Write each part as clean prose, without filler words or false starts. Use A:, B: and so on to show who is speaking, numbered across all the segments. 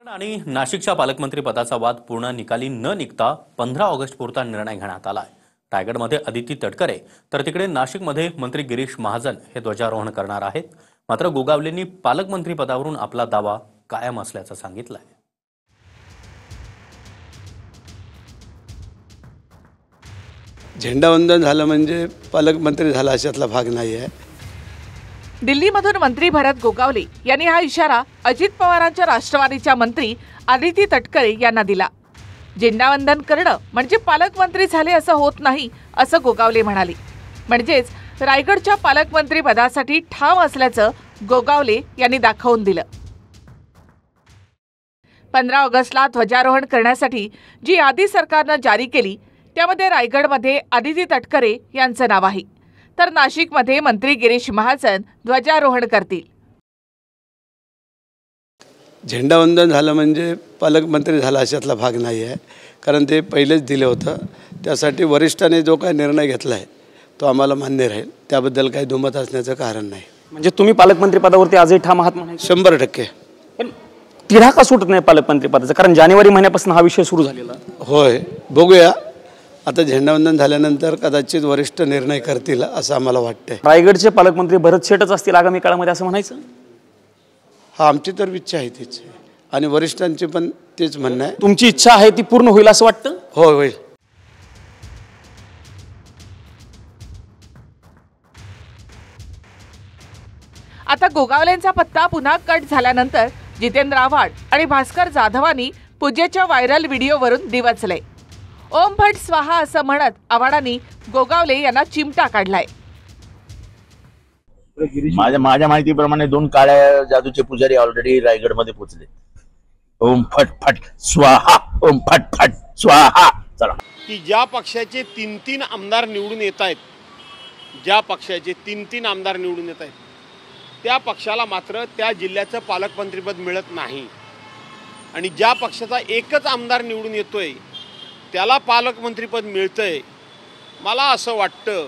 A: आणि नाशिकच्या पालकमंत्री पदाचा वाद पूर्ण निकाली न निघता 15 ऑगस्ट पुरता निर्णय घेण्यात आलाय। रायगडमध्ये अदिती तटकरे तर तिकडे नाशिकमध्ये मंत्री गिरीश महाजन हे ध्वजारोहण करणार आहेत। मात्र गोगावलेंनी पालकमंत्री पदावरून आपला दावा कायम असल्याचं सांगितलंय।
B: झेंडावंदन झालं म्हणजे पालकमंत्री झाला अशातला भाग नाही आहे।
C: दिल्लीमधून मंत्री भरत गोगावले यांनी हा इशारा अजित पवारांच्या राष्ट्रवादीच्या मंत्री अदिती तटकरे यांना दिला। झेंडावंदन करणं म्हणजे पालकमंत्री झाले असं होत नाही असं गोगावले म्हणाले। म्हणजेच रायगडच्या पालकमंत्री पदासाठी ठाम असल्याचं गोगावले यांनी दाखवून दिलं। 15 ऑगस्टला ध्वजारोहण करण्यासाठी जी यादी सरकारनं जारी केली त्यामध्ये रायगडमध्ये अदिती तटकरे यांचं नाव आहे, तर नाशिकमध्ये मंत्री गिरीश महाजन ध्वजारोहण करतील।
B: झेंडावंदन झालं म्हणजे पालकमंत्री झाला अशातला भाग नाही आहे, कारण ते पहिलेच दिले होतं। त्यासाठी वरिष्ठांनी जो काही निर्णय घेतला आहे तो आम्हाला मान्य राहील, त्याबद्दल काही दुमत असण्याचं कारण नाही।
D: म्हणजे तुम्ही पालकमंत्री पदावरती आजही ठाम आहात म्हणायचं?
B: 100%।
D: पण तिढा का सुटत नाही पालकमंत्री पदाचा? कारण जानेवारी महिन्यापासून हा विषय सुरू झालेला।
B: होय, बघूया आता झेंडावंदन झाल्यानंतर कदाचित वरिष्ठ निर्णय करतील असं आम्हाला वाटतंय।
D: रायगडचे पालकमंत्री भरत शेठच असतील आगामी काळामध्ये असं म्हणायचं?
B: हा, आमची तर इच्छा आहे तीच, आणि वरिष्ठांची पण तेच म्हणणं आहे।
D: तुमची इच्छा आहे ती पूर्ण होईल असं वाटतं?
B: होय होईल।
C: आता गोगावलेंचा पत्ता पुन्हा कट झाल्यानंतर जितेंद्र आव्हाड आणि भास्कर जाधवांनी पूजेच्या व्हायरल व्हिडिओवरून दिवचले। ओम भट स्वाहा असं म्हणत आव्हाडांनी गोगावले यांना चिमटा काढलाय।
E: माझ्या माहितीप्रमाणे 2 काळ्या जादूचे पुजारी ऑलरेडी रायगडमध्ये पोहोचले। ओम फट फट स्वाहा, ओम फट फट स्वाहा। चला,
F: की ज्या पक्षाचे 3 आमदार निवडून येत आहेत, ज्या पक्षाचे 3 आमदार निवडून येत आहेत, त्या पक्षाला मात्र त्या जिल्ह्याचं पालकमंत्रीपद मिळत नाही, आणि ज्या पक्षाचा एकच आमदार निवडून येतोय त्याला पालकमंत्रीपद मिळतंय। मला असं वाटतं,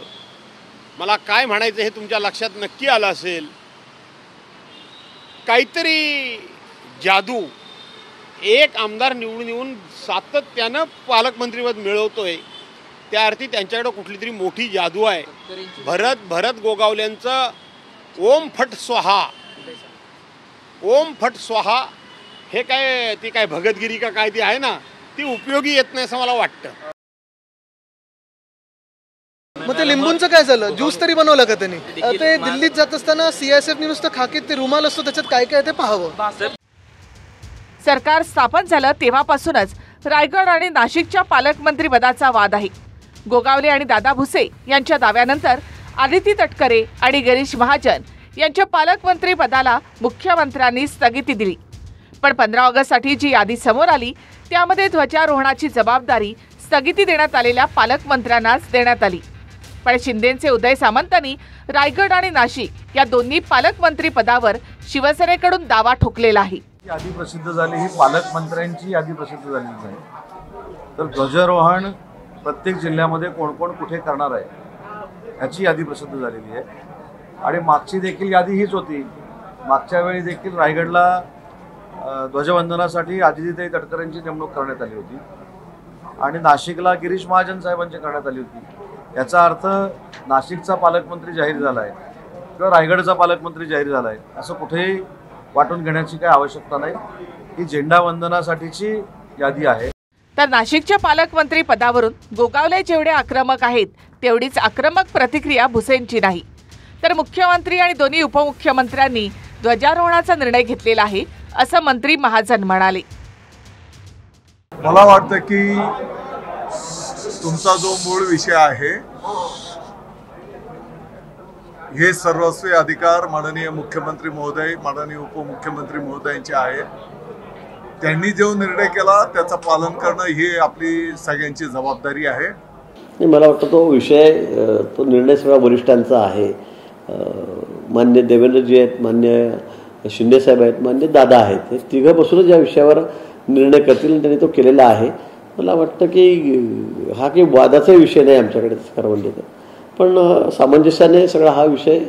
F: मला काय म्हणायचं हे तुमच्या लक्षात नक्की आलं असेल, काहीतरी जादू एक आमदार निवडून येऊन सातत्यानं पालकमंत्रीपद मिळवतोय, त्या अर्थी त्यांच्याकडे कुठली तरी मोठी जादू आहे। भरत गोगावल्यांचं ओम फट स्वाहा, ओम फट स्वाहा हे काय, ती काय भगतगिरी का काय ती आहे ना, ती उपयोगी येत नाही असं मला वाटतं।
G: मग ते लिंबूंचं काय झालं? ज्यूस तरी बनवलं का त्यांनी? ते दिल्लीत जात असताना CISF नुसतं खाकीत ते रुमाल असतो, त्याच्यात काय काय ते पाहावं।
C: सरकार स्थापन झालं तेव्हापासूनच रायगड आणि नाशिकच्या पालकमंत्री पदाचा वाद आहे। गोगावले आणि दादा भुसे यांच्या दाव्यानंतर अदिती तटकरे आणि गिरीश महाजन यांच्या पालकमंत्री पदाला मुख्यमंत्र्यांनी स्थगिती दिली। पण 15 ऑगस्टसाठी जी यादी समोर आली त्यामध्ये ध्वजारोहणाची जबाबदारी स्थगिती देण्यात आलेल्या पालकमंत्र्यांनाच देण्यात आली। पण शिंदेचे उदय सामंतांनी रायगड आणि नाशिक या दोन्ही पालकमंत्री पदावर शिवसेनेकडून दावा ठोकलेला आहे।
H: यादी प्रसिद्ध झाली, ही पालकमंत्र्यांची यादी प्रसिद्ध झालेली आहे। तर ध्वजारोहण प्रत्येक जिल्ह्यामध्ये कोण कोण कुठे करणार आहे याची यादी प्रसिद्ध झालेली आहे, आणि मागची देखील यादी हीच होती। मागच्या वेळी देखील रायगडला ध्वजवंदनासाठी अदिती तटकरेंची नेमणूक करण्यात आली होती, आणि नाशिकला गिरीश महाजन साहेबांची करण्यात आली होती। याचा अर्थ नाशिकचा पालकमंत्री जाहीर झाला आहे किंवा रायगडचा पालकमंत्री जाहीर झाला आहे असं कुठेही वाटून घेण्याची काही आवश्यकता नाही। ही झेंडावंदनासाठीची यादी आहे।
C: तर नाशिकच्या पालकमंत्री पदावरून गोगावले जेवढे आक्रमक आहेत तेवढीच आक्रमक प्रतिक्रिया भुसेंची नाही। तर मुख्यमंत्री आणि दोन्ही उपमुख्यमंत्र्यांनी ध्वजारोहणाचा निर्णय घेतलेला आहे असं मंत्री महाजन म्हणाले।
I: मला वाटतं की तुमचा जो मूळ विषय आहे, हे सर्वस्वी अधिकार माननीय मुख्यमंत्री महोदय, माननीय उपमुख्यमंत्री महोदयांचे आहे। त्यांनी जो निर्णय केला त्याचं पालन करणं ही आपली सगळ्यांची जबाबदारी आहे।
J: मला वाटतं तो विषय, तो निर्णय सगळा वरिष्ठांचा आहे। मान्य देवेंद्रजी आहेत, मान्य शिंदेसाहेब आहेत, मान्य दादा आहेत, हे तिघं बसूनच या विषयावर निर्णय करतील, आणि त्यांनी तो केलेला आहे। मला वाटतं की हा काही वादाचा विषय नाही आमच्याकडे करवंदीचा, पण सामंजस्याने सगळा हा विषय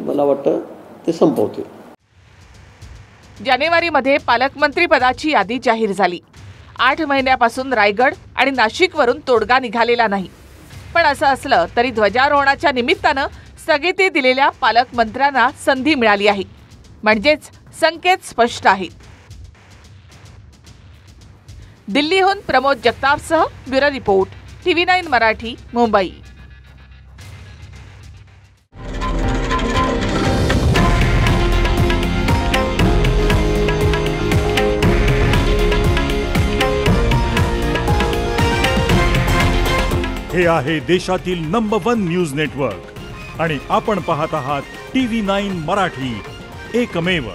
J: मला वाटतं ते संपवतील।
C: जानेवारीमध्ये पालकमंत्री पदाची यादी जाहीर झाली. 8 महिन्यापासून रायगड आणि नाशिकवरून तोडगा निघालेला नाही. पण असं असलं तरी ध्वजारोहणाच्या निमित्तानं स्थगिती दिलेल्या पालकमंत्र्यांना संधी मिळाली आहे. म्हणजेच संकेत स्पष्ट आहेत. दिल्लीहून प्रमोद जगतापसह bureau report, TV9 Marathi, Mumbai.
K: हे आहे देशातील नंबर 1 न्यूज नेटवर्क आणि आपण पाहत आहात TV9 मराठी, एकमेव.